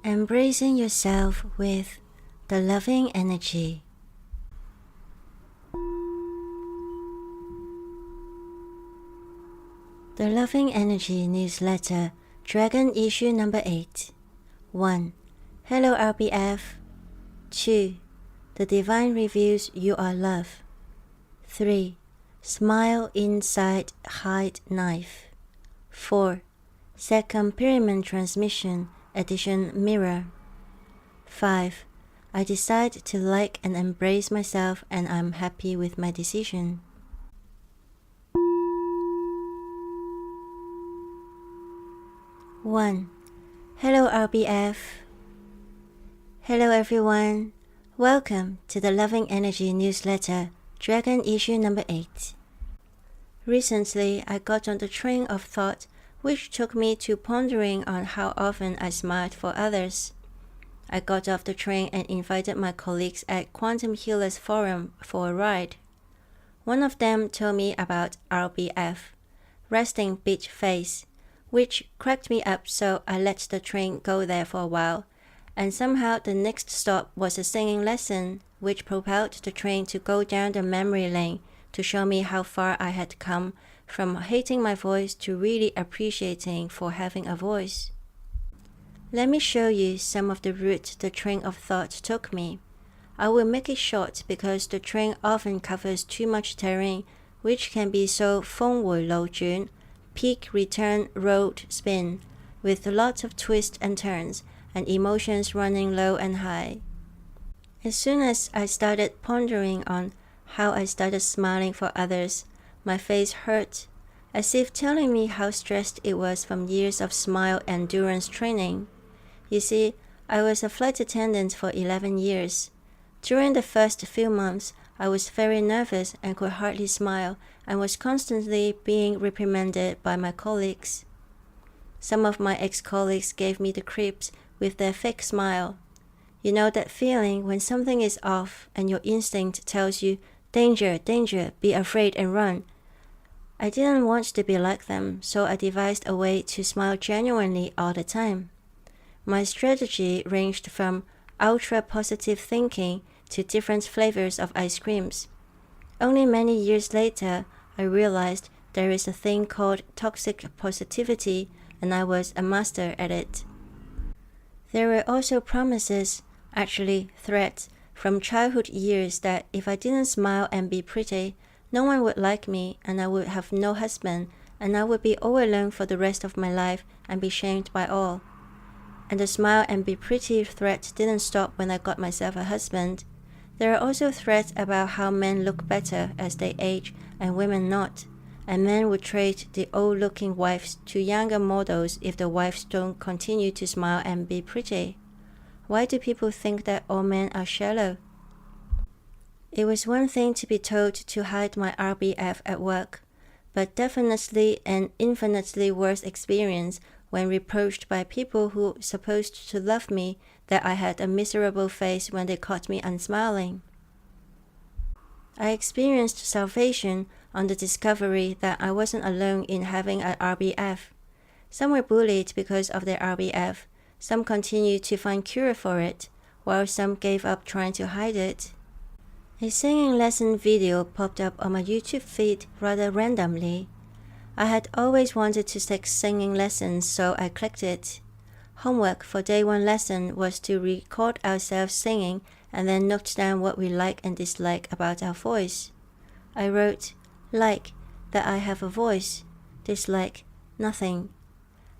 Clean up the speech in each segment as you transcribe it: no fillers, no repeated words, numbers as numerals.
Embracing yourself with the loving energy. The Loving Energy Newsletter, Dragon Issue Number 8. 1. Hello RBF. 2. The Divine reveals you are love. 3. Smile inside hide knife. 4. Second Pyramid Transmission Edition Mirror. 5. I decide to like and embrace myself and I'm happy with my decision. One. Hello RBF. Hello everyone. Welcome to the Loving Energy Newsletter, Dragon Issue Number 8. Recently, I got on the train of thought which took me to pondering on how often I smiled for others. I got off the train and invited my colleagues at Quantum Healers Forum for a ride. One of them told me about RBF, resting bitch face, which cracked me up, so I let the train go there for a while, and somehow the next stop was a singing lesson, which propelled the train to go down the memory lane to show me how far I had come from hating my voice to really appreciating for having a voice. Let me show you some of the route the train of thought took me. I will make it short because the train often covers too much terrain, which can be so 峰回路轉, peak return road spin, with lots of twists and turns, and emotions running low and high. As soon as I started pondering on how I started smiling for others, my face hurt, as if telling me how stressed it was from years of smile endurance training. You see, I was a flight attendant for 11 years. During the first few months, I was very nervous and could hardly smile and was constantly being reprimanded by my colleagues. Some of my ex-colleagues gave me the creeps with their fake smile. You know that feeling when something is off and your instinct tells you, danger, danger, be afraid and run. I didn't want to be like them, so I devised a way to smile genuinely all the time. My strategy ranged from ultra-positive thinking to different flavors of ice creams. Only many years later, I realized there is a thing called toxic positivity, and I was a master at it. There were also promises, actually threats, from childhood years that if I didn't smile and be pretty, no one would like me and I would have no husband and I would be all alone for the rest of my life and be shamed by all. And the smile and be pretty threat didn't stop when I got myself a husband. There are also threats about how men look better as they age and women not, and men would trade the old-looking wives to younger models if the wives don't continue to smile and be pretty. Why do people think that all men are shallow? It was one thing to be told to hide my RBF at work, but definitely an infinitely worse experience when reproached by people who supposed to love me that I had a miserable face when they caught me unsmiling. I experienced salvation on the discovery that I wasn't alone in having an RBF. Some were bullied because of their RBF, some continued to find cure for it, while some gave up trying to hide it. A singing lesson video popped up on my YouTube feed rather randomly. I had always wanted to take singing lessons, so I clicked it. Homework for day 1 lesson was to record ourselves singing and then note down what we like and dislike about our voice. I wrote, like, that I have a voice, dislike, nothing.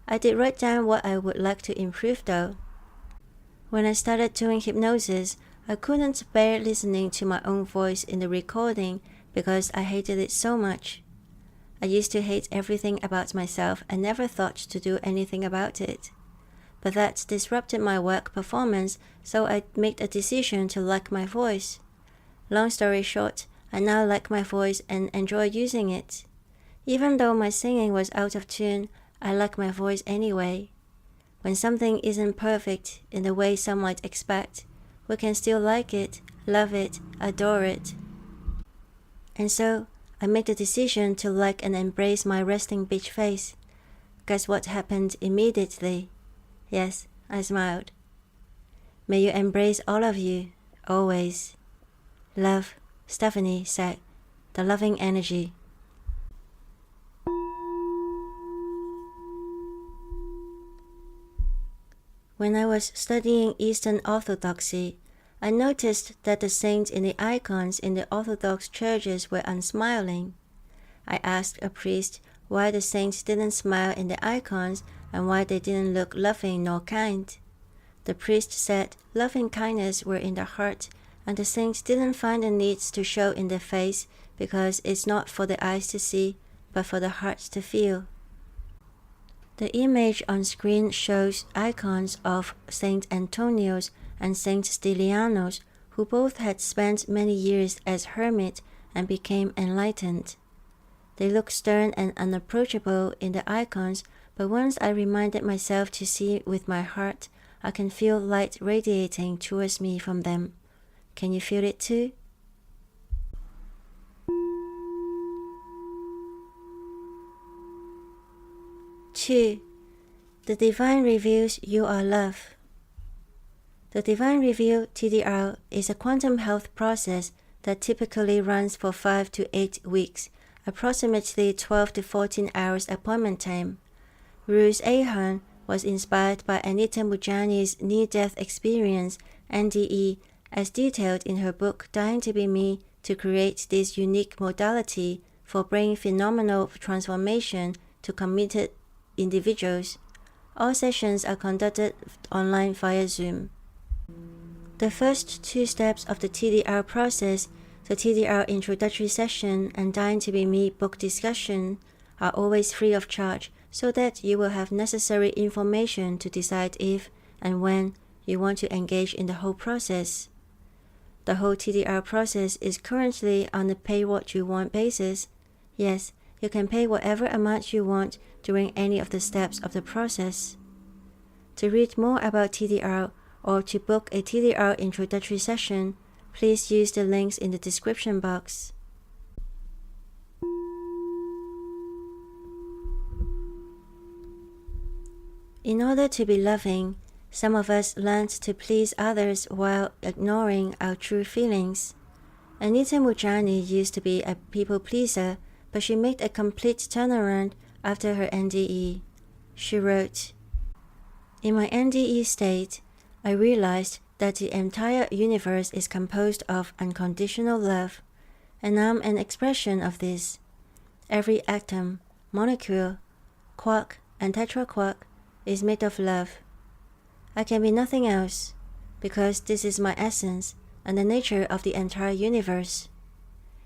I did write down what I would like to improve though. When I started doing hypnosis, I couldn't bear listening to my own voice in the recording because I hated it so much. I used to hate everything about myself and never thought to do anything about it. But that disrupted my work performance, so I made a decision to like my voice. Long story short, I now like my voice and enjoy using it. Even though my singing was out of tune, I like my voice anyway. When something isn't perfect in the way some might expect, we can still like it, love it, adore it. And so, I made the decision to like and embrace my resting bitch face. Guess what happened immediately? Yes, I smiled. May you embrace all of you, always. Love, Stephanie said, the loving energy. When I was studying Eastern Orthodoxy, I noticed that the saints in the icons in the Orthodox churches were unsmiling. I asked a priest why the saints didn't smile in the icons and why they didn't look loving nor kind. The priest said love and kindness were in the heart, and the saints didn't find the need to show in their face because it's not for the eyes to see, but for the heart to feel. The image on screen shows icons of Saint Antonius and Saint Stylianos, who both had spent many years as hermits and became enlightened. They look stern and unapproachable in the icons, but once I reminded myself to see with my heart, I can feel light radiating towards me from them. Can you feel it too? Two, the Divine reveals you are love. The Divine Reveal TDR is a quantum health process that typically runs for 5 to 8 weeks, approximately 12 to 14 hours appointment time. Ruth Ahern was inspired by Anita Moorjani's near-death experience, NDE, as detailed in her book Dying to Be Me, to create this unique modality for bringing phenomenal transformation to committed individuals. All sessions are conducted online via Zoom. The first 2 steps of the TDR process, the TDR introductory session and Dying to Be Me book discussion, are always free of charge so that you will have necessary information to decide if and when you want to engage in the whole process. The whole TDR process is currently on a pay-what-you-want basis. Yes, you can pay whatever amount you want during any of the steps of the process. To read more about TDR or to book a TDR introductory session, please use the links in the description box. In order to be loving, some of us learned to please others while ignoring our true feelings. Anita Moorjani used to be a people pleaser, but she made a complete turnaround after her NDE. She wrote, "In my NDE state, I realized that the entire universe is composed of unconditional love, and I'm an expression of this. Every atom, molecule, quark, and tetraquark is made of love. I can be nothing else, because this is my essence and the nature of the entire universe.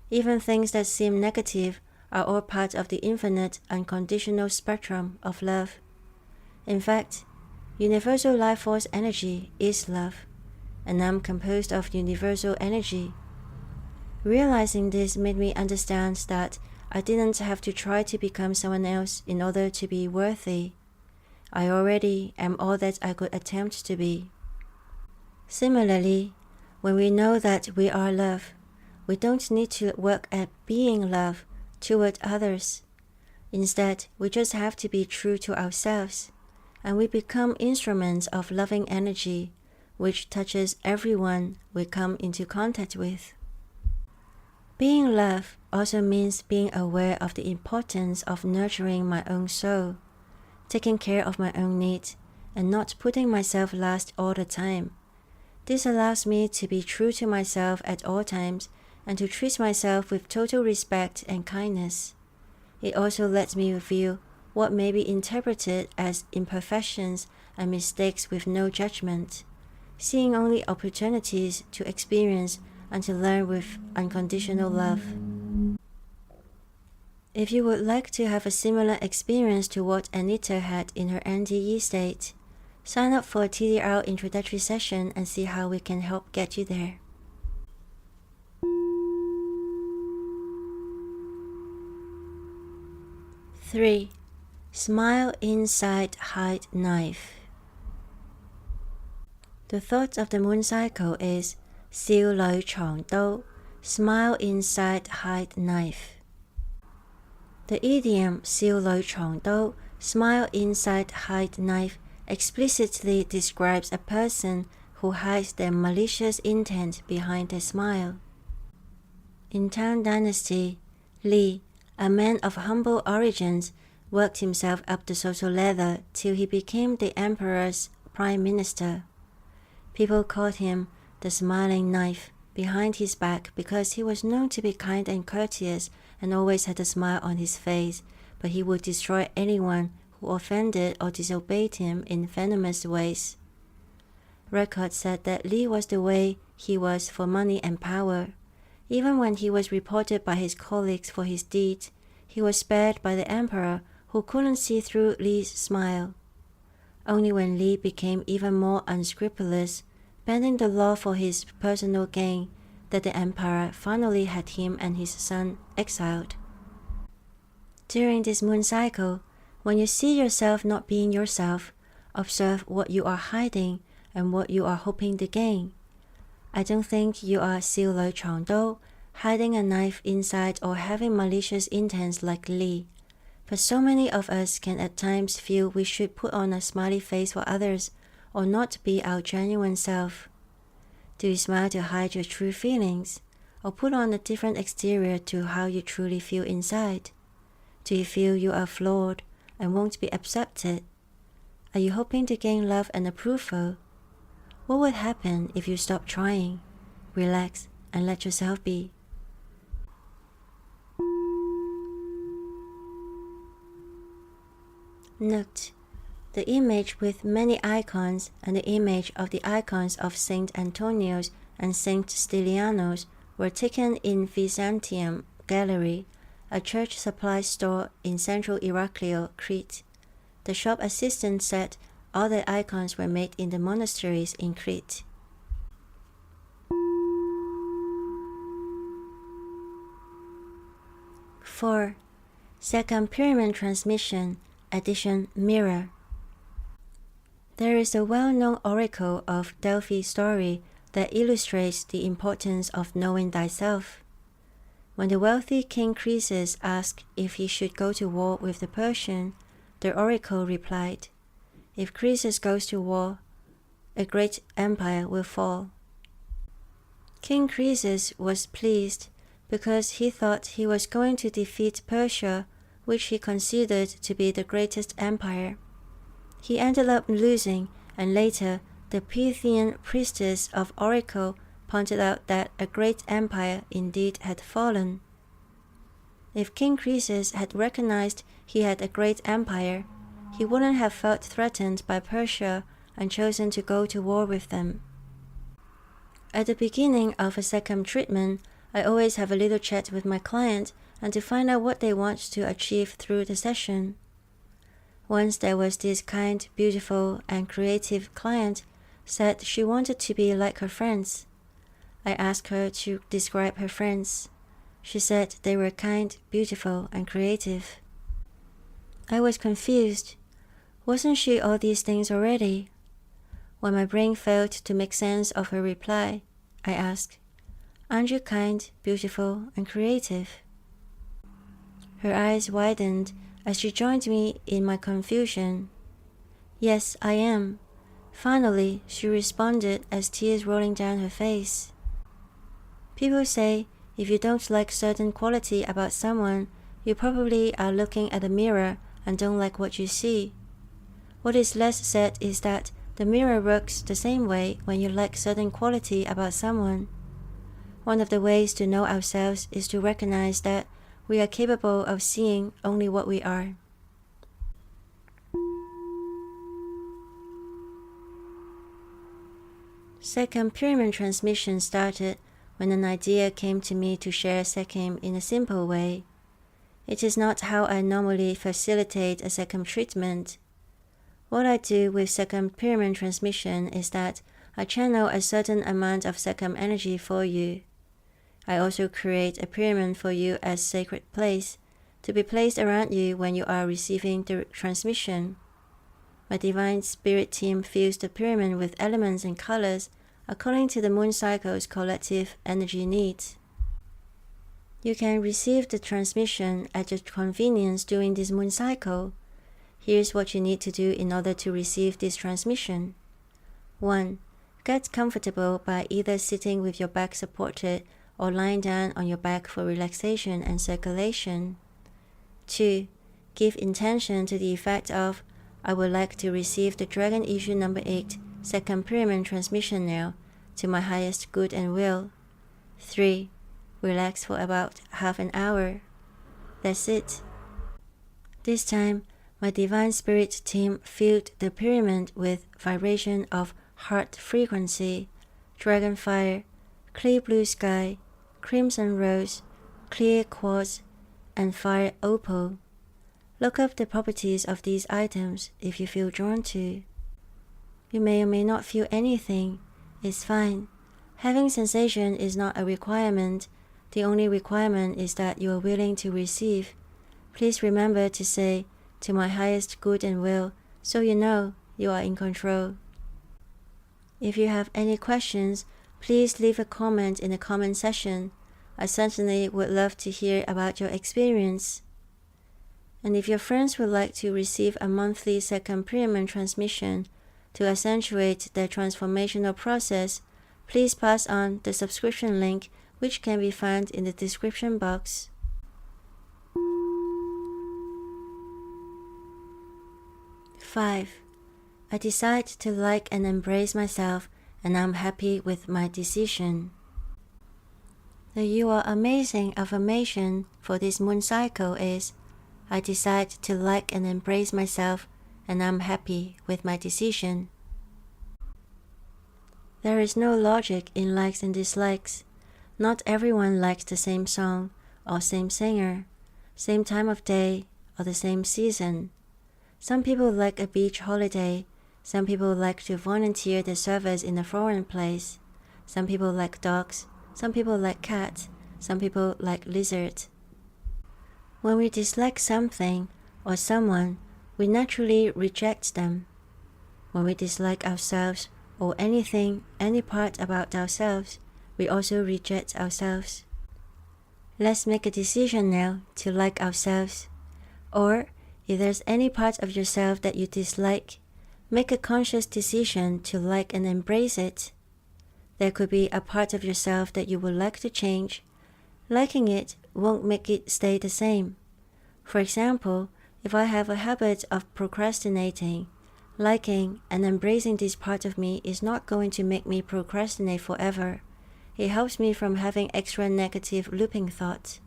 Even things that seem negative are all part of the infinite unconditional spectrum of love. In fact, universal life force energy is love, and I'm composed of universal energy." Realizing this made me understand that I didn't have to try to become someone else in order to be worthy. I already am all that I could attempt to be. Similarly, when we know that we are love, we don't need to work at being love toward others. Instead, we just have to be true to ourselves, and we become instruments of loving energy, which touches everyone we come into contact with. Being love also means being aware of the importance of nurturing my own soul, taking care of my own needs, and not putting myself last all the time. This allows me to be true to myself at all times and to treat myself with total respect and kindness. It also lets me reveal what may be interpreted as imperfections and mistakes with no judgment, seeing only opportunities to experience and to learn with unconditional love. If you would like to have a similar experience to what Anita had in her NDE state, sign up for a TDR introductory session and see how we can help get you there. Three, smile inside, hide knife. The thought of the moon cycle is 笑裏藏刀, smile inside, hide knife. The idiom 笑裏藏刀, smile inside, hide knife explicitly describes a person who hides their malicious intent behind their smile. In Tang Dynasty, Li, a man of humble origins, worked himself up the social ladder till he became the emperor's prime minister. People called him the smiling knife behind his back because he was known to be kind and courteous and always had a smile on his face, but he would destroy anyone who offended or disobeyed him in venomous ways. Records said that Li was the way he was for money and power. Even when he was reported by his colleagues for his deeds, he was spared by the emperor, who couldn't see through Li's smile. Only when Li became even more unscrupulous, bending the law for his personal gain, that the emperor finally had him and his son exiled. During this moon cycle, when you see yourself not being yourself, observe what you are hiding and what you are hoping to gain. I don't think you are 少女藏刀, hiding a knife inside or having malicious intents like Li. But so many of us can at times feel we should put on a smiley face for others or not be our genuine self. Do you smile to hide your true feelings or put on a different exterior to how you truly feel inside? Do you feel you are flawed and won't be accepted? Are you hoping to gain love and approval? What would happen if you stop trying, relax, and let yourself be? Note: the image with many icons and the image of the icons of Saint Antonios and Saint Stylianos were taken in Vizantium Gallery, a church supply store in central Iraklia, Crete. The shop assistant said all the icons were made in the monasteries in Crete. (4) Second Pyramid Transmission, Edition Mirror. There is a well-known oracle of Delphi story that illustrates the importance of knowing thyself. When the wealthy king Croesus asked if he should go to war with the Persian, the oracle replied, "If Croesus goes to war, a great empire will fall." King Croesus was pleased because he thought he was going to defeat Persia, which he considered to be the greatest empire. He ended up losing, and later the Pythian priestess of oracle pointed out that a great empire indeed had fallen. If King Croesus had recognized he had a great empire, he wouldn't have felt threatened by Persia and chosen to go to war with them. At the beginning of a second treatment, I always have a little chat with my client and to find out what they want to achieve through the session. Once there was this kind, beautiful, and creative client said she wanted to be like her friends. I asked her to describe her friends. She said they were kind, beautiful, and creative. I was confused. Wasn't she all these things already? When my brain failed to make sense of her reply, I asked, "Aren't you kind, beautiful, and creative?" Her eyes widened as she joined me in my confusion. "Yes, I am." Finally, she responded as tears rolling down her face. People say if you don't like certain quality about someone, you probably are looking at a mirror and don't like what you see. What is less said is that the mirror works the same way when you like certain quality about someone. One of the ways to know ourselves is to recognize that we are capable of seeing only what we are. Second pyramid transmission started when an idea came to me to share Second in a simple way. It is not how I normally facilitate a second treatment. What I do with second pyramid transmission is that I channel a certain amount of second energy for you. I also create a pyramid for you as sacred place to be placed around you when you are receiving the transmission. My divine spirit team fills the pyramid with elements and colors according to the moon cycle's collective energy needs. You can receive the transmission at your convenience during this moon cycle. Here's what you need to do in order to receive this transmission. 1. Get comfortable by either sitting with your back supported or lying down on your back for relaxation and circulation. 2. Give intention to the effect of, I would like to receive the Dragon Issue number 8 second pyramid transmission now to my highest good and will. 3. Relax for about half an hour. That's it. This time, my Divine Spirit team filled the pyramid with vibration of heart frequency, dragon fire, clear blue sky, crimson rose, clear quartz, and fire opal. Look up the properties of these items if you feel drawn to. You may or may not feel anything. It's fine. Having sensation is not a requirement. The only requirement is that you are willing to receive. Please remember to say, to my highest good and will, so you know you are in control. If you have any questions, please leave a comment in the comment section. I certainly would love to hear about your experience. And if your friends would like to receive a monthly second pyramid transmission to accentuate their transformational process, please pass on the subscription link, which can be found in the description box. 5. I decide to like and embrace myself, and I'm happy with my decision. The You Are Amazing affirmation for this moon cycle is, I decide to like and embrace myself, and I'm happy with my decision. There is no logic in likes and dislikes. Not everyone likes the same song, or same singer, same time of day, or the same season. Some people like a beach holiday. Some people like to volunteer their service in a foreign place. Some people like dogs. Some people like cats. Some people like lizards. When we dislike something or someone, we naturally reject them. When we dislike ourselves or anything, any part about ourselves, we also reject ourselves. Let's make a decision now to like ourselves. Or, if there's any part of yourself that you dislike, make a conscious decision to like and embrace it. There could be a part of yourself that you would like to change. Liking it won't make it stay the same. For example, if I have a habit of procrastinating, liking and embracing this part of me is not going to make me procrastinate forever. It helps me from having extra negative looping thoughts.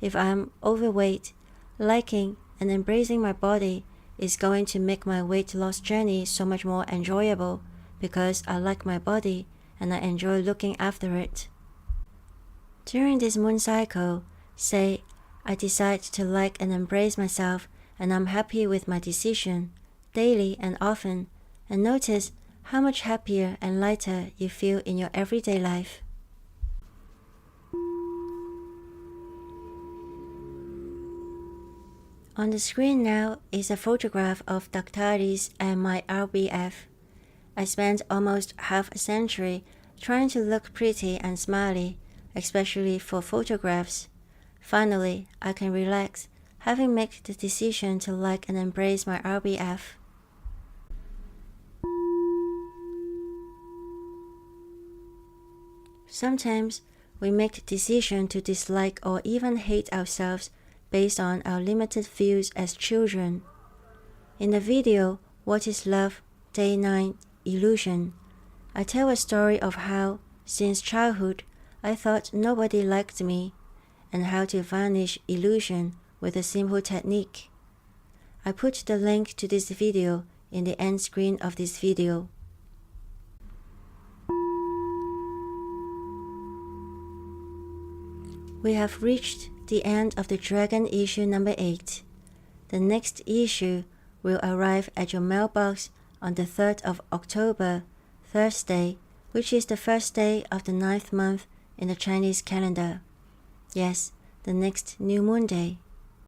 If I'm overweight, liking and embracing my body is going to make my weight loss journey so much more enjoyable because I like my body and I enjoy looking after it. During this moon cycle, say, I decide to like and embrace myself, and I'm happy with my decision, daily and often, and notice how much happier and lighter you feel in your everyday life. On the screen now is a photograph of Daktari's and my RBF. I spent almost half a century trying to look pretty and smiley, especially for photographs. Finally, I can relax, having made the decision to like and embrace my RBF. Sometimes we make decisions to dislike or even hate ourselves based on our limited views as children. In the video, What is Love? Day 9, Illusion, I tell a story of how, since childhood, I thought nobody liked me, and how to vanish illusion with a simple technique. I put the link to this video in the end screen of this video. We have reached the end of the Dragon Issue number 8. The next issue will arrive at your mailbox on the 3rd of October, Thursday, which is the first day of the 9th month in the Chinese calendar. Yes, the next new moon day.